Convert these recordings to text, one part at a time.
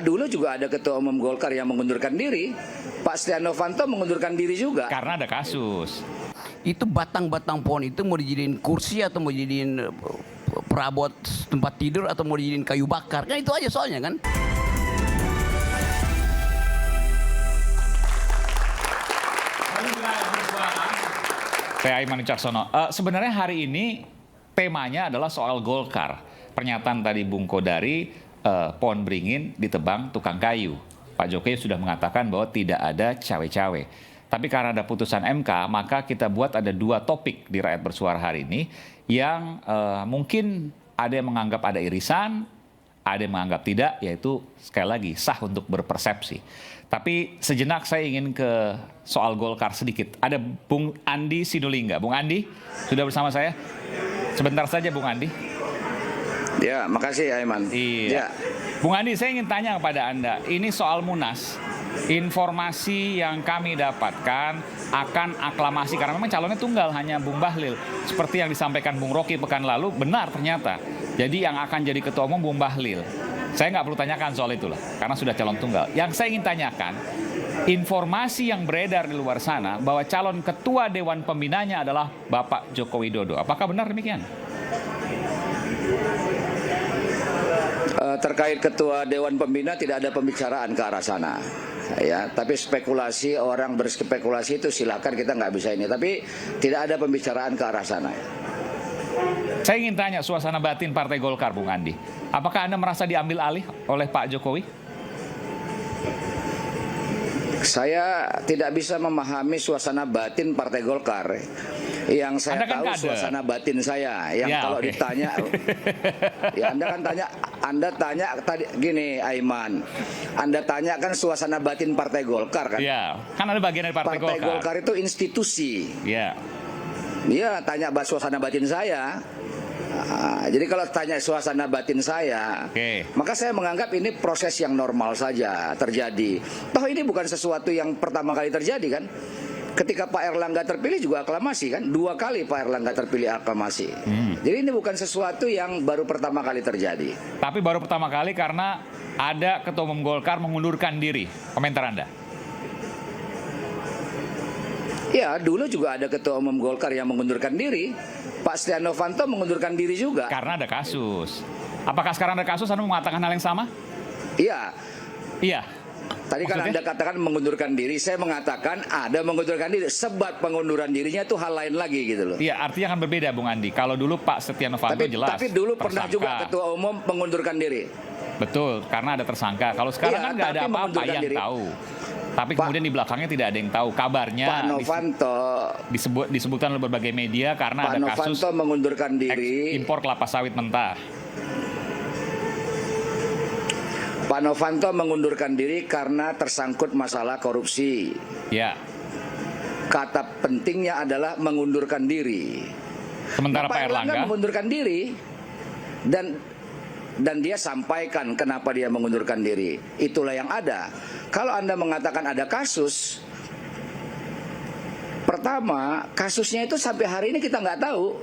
dulu juga ada ketua umum Golkar yang mengundurkan diri. Pak Setia Novanto mengundurkan diri juga. Karena ada kasus. Itu batang-batang pohon itu mau dijadiin kursi atau mau dijadiin perabot tempat tidur atau mau dijadiin kayu bakar. Kan itu aja soalnya kan. Saya Aiman Wicaksono. Sebenarnya hari ini temanya adalah soal Golkar. Pernyataan tadi Bung Kodari, pohon beringin ditebang tukang kayu. Pak Jokowi sudah mengatakan bahwa tidak ada cawe-cawe. Tapi karena ada putusan MK, maka kita buat ada dua topik di Rakyat Bersuara hari ini yang mungkin ada yang menganggap ada irisan, ada yang menganggap tidak, yaitu sekali lagi sah untuk berpersepsi. Tapi sejenak saya ingin ke soal Golkar sedikit. Ada Bung Andi Sinulinga. Bung Andi, sudah bersama saya? Sebentar saja Bung Andi. Ya, makasih Aiman. Iya. Ya. Bung Andi, saya ingin tanya kepada Anda, ini soal Munas. Informasi yang kami dapatkan akan aklamasi, karena memang calonnya tunggal, hanya Bung Bahlil. Seperti yang disampaikan Bung Rocky pekan lalu, benar ternyata. Jadi yang akan jadi ketua umum Bung Bahlil. Saya nggak perlu tanyakan soal itulah, karena sudah calon tunggal. Yang saya ingin tanyakan, informasi yang beredar di luar sana bahwa calon ketua Dewan Pembinanya adalah Bapak Joko Widodo. Apakah benar demikian? Terkait ketua Dewan Pembina tidak ada pembicaraan ke arah sana. Ya, tapi spekulasi, orang berspekulasi itu silakan, kita nggak bisa ini. Tapi tidak ada pembicaraan ke arah sana. Saya ingin tanya suasana batin Partai Golkar, Bung Andi. Apakah Anda merasa diambil alih oleh Pak Jokowi? Saya tidak bisa memahami suasana batin Partai Golkar. Yang saya Anda kan tahu kader. suasana batin saya. Yang Ya, kalau oke. ditanya, ya Anda tanya tadi gini, Aiman. Anda tanya kan suasana batin Partai Golkar kan? Ya, kan ada bagian dari Partai Partai Golkar. Golkar itu institusi. Ya. Dia tanya suasana batin saya. Jadi kalau tanya suasana batin saya, maka saya menganggap ini proses yang normal saja terjadi. Toh ini bukan sesuatu yang pertama kali terjadi kan? Ketika Pak Erlangga terpilih juga aklamasi kan? 2 kali Pak Erlangga terpilih aklamasi. Jadi ini bukan sesuatu yang baru pertama kali terjadi. Tapi baru pertama kali karena ada ketua umum Golkar mengundurkan diri. Komentar Anda? Ya, dulu juga ada ketua umum Golkar yang mengundurkan diri. Pak Setia Novanto mengundurkan diri juga. Karena ada kasus. Apakah sekarang ada kasus Anda mengatakan hal yang sama? Iya. Iya. Tadi kan Maksudnya? Anda katakan mengundurkan diri, saya mengatakan ada mengundurkan diri. Sebab pengunduran dirinya itu hal lain lagi gitu loh. Iya, artinya akan berbeda Bung Andi. Kalau dulu Pak Setia Novanto jelas. Tapi dulu pernah tersangka. juga ketua umum mengundurkan diri. Betul, karena ada tersangka. Kalau sekarang Iya, kan nggak ada tapi apa-apa mengundurkan yang diri. tahu. Tapi kemudian di belakangnya tidak ada yang tahu. Kabarnya Pak Novanto disebutkan oleh berbagai media karena Pak ada kasus Novanto mengundurkan diri. impor kelapa sawit mentah. Pak Novanto mengundurkan diri karena tersangkut masalah korupsi. Ya. Kata pentingnya adalah mengundurkan diri. Sementara Pak Pak Erlangga mengundurkan diri dan dia sampaikan kenapa dia mengundurkan diri. Itulah yang ada. Kalau Anda mengatakan ada kasus, pertama kasusnya itu sampai hari ini kita nggak tahu.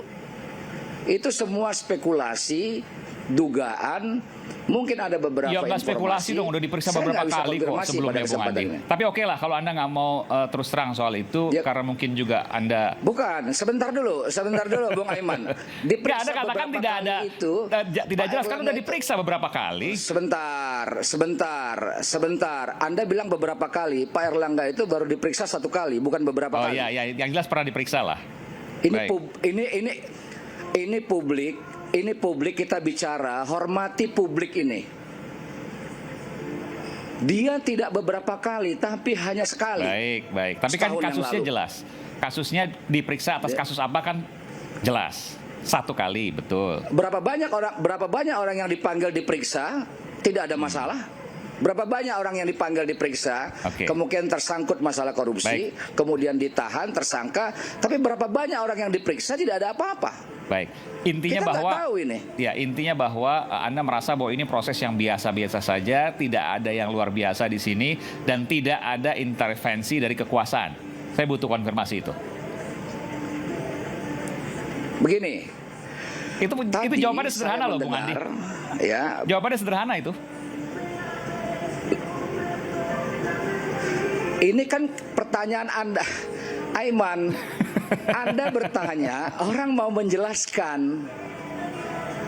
Itu semua spekulasi, dugaan. Mungkin ada beberapa ya nggak spekulasi informasi. dong, udah diperiksa Saya beberapa nggak bisa kali kok konfirmasi sebelumnya pada Bung Andi. kesempatan ini. Tapi oke lah kalau Anda nggak mau terus terang soal itu, Ya. karena mungkin juga Anda... Bukan, sebentar dulu Bung Aiman. Nggak, Anda katakan beberapa tidak kali ada, itu, tidak Pak jelas, kan Erlangga udah itu- diperiksa beberapa kali. Sebentar. Anda bilang beberapa kali, Pak Erlangga itu baru diperiksa 1 kali, bukan beberapa Oh kali. iya, ya, yang jelas pernah diperiksa lah. Ini Baik. ini publik kita bicara, hormati publik ini. Dia tidak beberapa kali, tapi hanya sekali. Baik. Tapi kan Setahun yang kasusnya lalu. jelas. Kasusnya diperiksa atas kasus apa kan jelas. 1 kali, betul. Berapa banyak orang yang dipanggil diperiksa, tidak ada masalah. Berapa banyak orang yang dipanggil diperiksa, Oke. kemudian tersangkut masalah korupsi, kemudian ditahan, tersangka, tapi berapa banyak orang yang diperiksa tidak ada apa-apa. Baik. Intinya Kita bahwa nggak tahu ini. Ya, intinya bahwa Anda merasa bahwa ini proses yang biasa-biasa saja, tidak ada yang luar biasa di sini dan tidak ada intervensi dari kekuasaan. Saya butuh konfirmasi itu. Begini. Itu Tadi jawabannya sederhana saya loh, Bung Andi. mendengar, ya, Jawabannya sederhana itu. Ini kan pertanyaan Anda, Aiman. Anda bertanya, orang mau menjelaskan.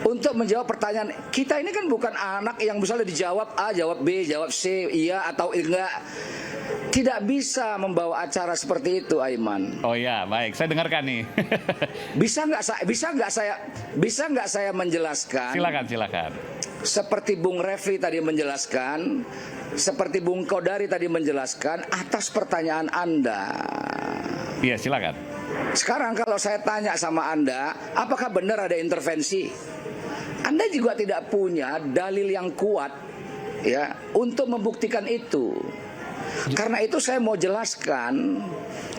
Untuk menjawab pertanyaan, kita ini kan bukan anak yang misalnya dijawab A, jawab B, jawab C, iya atau enggak. Tidak bisa membawa acara seperti itu, Aiman. Oh ya, baik. Saya dengarkan nih. Bisa nggak saya menjelaskan? Silakan. Seperti Bung Refli tadi menjelaskan, seperti Bung Kodari tadi menjelaskan atas pertanyaan Anda. Iya, silakan. Sekarang kalau saya tanya sama Anda, apakah benar ada intervensi? Anda juga tidak punya dalil yang kuat ya untuk membuktikan itu. Karena itu saya mau jelaskan,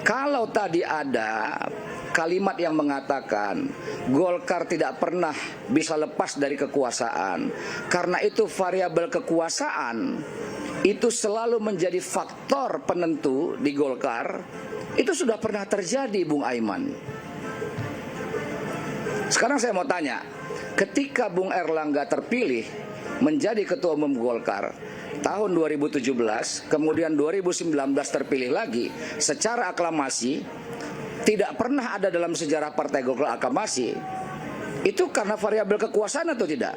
kalau tadi ada kalimat yang mengatakan Golkar tidak pernah bisa lepas dari kekuasaan, karena itu variabel kekuasaan itu selalu menjadi faktor penentu di Golkar, itu sudah pernah terjadi, Bung Aiman. Sekarang saya mau tanya, ketika Bung Erlangga terpilih menjadi ketua umum Golkar tahun 2017, kemudian 2019 terpilih lagi secara aklamasi, tidak pernah ada dalam sejarah Partai Golkar aklamasi. Itu karena variabel kekuasaan atau tidak?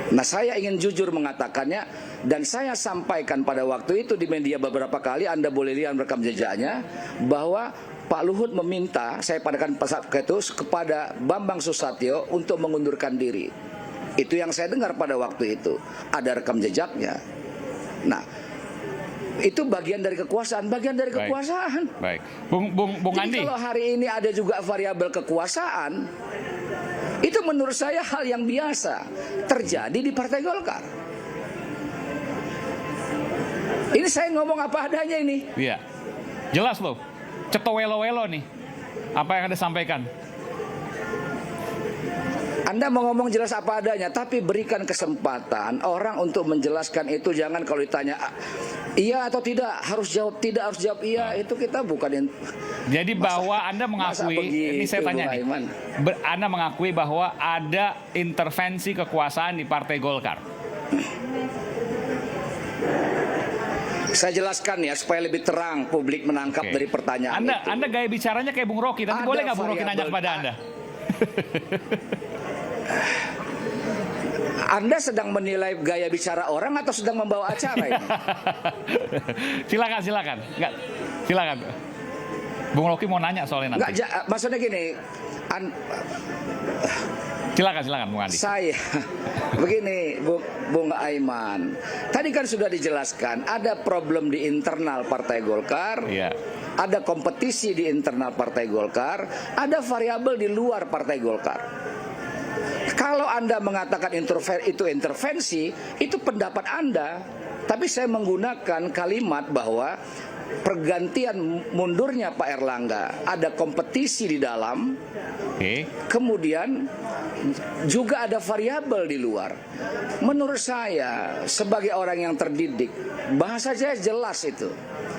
Nah, saya ingin jujur mengatakannya, dan saya sampaikan pada waktu itu di media beberapa kali, Anda boleh lihat rekam jejaknya, bahwa Pak Luhut meminta, saya padakan pesat ketus kepada Bambang Susatyo untuk mengundurkan diri. Itu yang saya dengar pada waktu itu. Ada rekam jejaknya. Nah, itu bagian dari kekuasaan, Baik. Bung Jadi Andi. kalau hari ini ada juga variabel kekuasaan, itu menurut saya hal yang biasa terjadi di Partai Golkar. Ini saya ngomong apa adanya ini. Iya. Jelas loh. Cetowelo-welo nih. Apa yang Anda sampaikan? Anda mau ngomong jelas apa adanya, tapi berikan kesempatan orang untuk menjelaskan itu. Jangan kalau ditanya iya atau tidak, harus jawab tidak, harus jawab iya. Itu kita bukan. Jadi bahwa Anda mengakui, ini saya tanya nih, Anda mengakui bahwa ada intervensi kekuasaan di Partai Golkar. Saya jelaskan ya supaya lebih terang publik menangkap dari pertanyaan itu. Anda gaya bicaranya kayak Bung Rocky. Nanti boleh nggak Bung Rocky nanya kepada Anda? Anda sedang menilai gaya bicara orang atau sedang membawa acara ini? Silakan. Nggak, silakan. Bung Rocky mau nanya soalnya nanti. Maksudnya gini, Silakan Bung Andi. saya begini, Bung Aiman. Tadi kan sudah dijelaskan ada problem di internal Partai Golkar. Iya. Ada kompetisi di internal Partai Golkar, ada variabel di luar Partai Golkar. Kalau Anda mengatakan itu intervensi, itu pendapat Anda. Tapi saya menggunakan kalimat bahwa pergantian mundurnya Pak Erlangga, ada kompetisi di dalam, kemudian juga ada variabel di luar. Menurut saya, sebagai orang yang terdidik, bahasa saya jelas itu.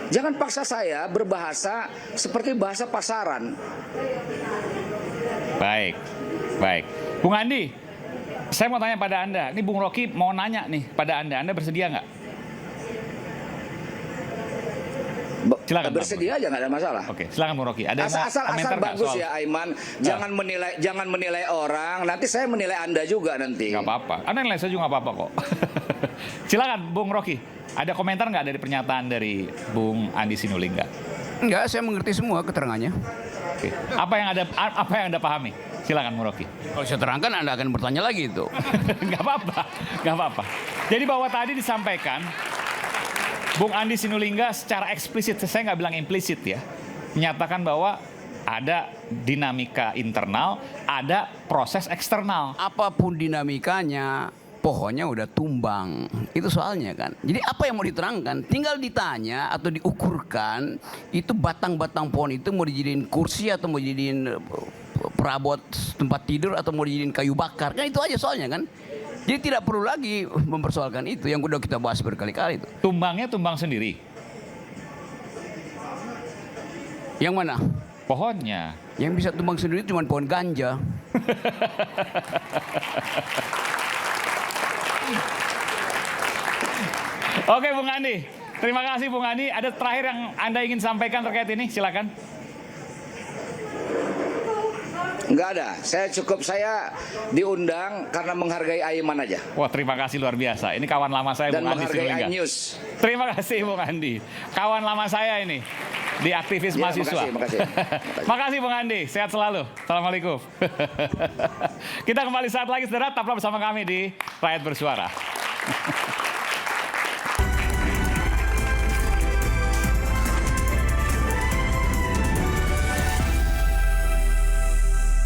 Jangan paksa saya berbahasa seperti bahasa pasaran. Baik. Bung Andi, saya mau tanya pada Anda. Ini Bung Rocky mau nanya nih pada Anda. Anda bersedia nggak? Silakan. Bersedia aja, nggak ada masalah. Oke, silakan Bung Rocky. Ada asal bagus ya, Aiman. Jangan menilai orang. Nanti saya menilai Anda juga nanti. Nggak apa-apa. Anda nilai saya juga nggak apa-apa kok. Silakan Bung Rocky. Ada komentar nggak dari pernyataan dari Bung Andi Sinulinga? Enggak, saya mengerti semua keterangannya. Oke. Apa yang Anda pahami? Silakan Bung Rocky. Kalau saya terangkan Anda akan bertanya lagi itu. Nggak apa-apa. Jadi bahwa tadi disampaikan Bung Andi Sinulinga secara eksplisit, saya nggak bilang implisit ya, menyatakan bahwa ada dinamika internal, ada proses eksternal. Apapun dinamikanya, pohonnya udah tumbang. Itu soalnya kan. Jadi apa yang mau diterangkan? Tinggal ditanya atau diukurkan, itu batang-batang pohon itu mau dijadiin kursi atau mau dijadiin perabot tempat tidur atau mau dijadiin kayu bakar. Kan itu aja soalnya kan. Jadi tidak perlu lagi mempersoalkan itu yang udah kita bahas berkali-kali itu. Tumbangnya tumbang sendiri. Yang mana? Pohonnya. Yang bisa tumbang sendiri cuma pohon ganja. Oke Bung Andi, Terima kasih Bung Andi. Ada terakhir yang Anda ingin sampaikan terkait ini? Silakan. Enggak ada. Saya diundang karena menghargai Aiman aja. Wah, terima kasih luar biasa. Ini kawan lama saya, Dan Bung Andi menghargai Sinulinga. iNews. Terima kasih Bung Andi. Kawan lama saya ini di aktivis Ya, mahasiswa. makasih. Makasih Bung Andi. Sehat selalu. Assalamualaikum. Kita kembali saat lagi, saudara. Tetaplah bersama kami di Rakyat Bersuara.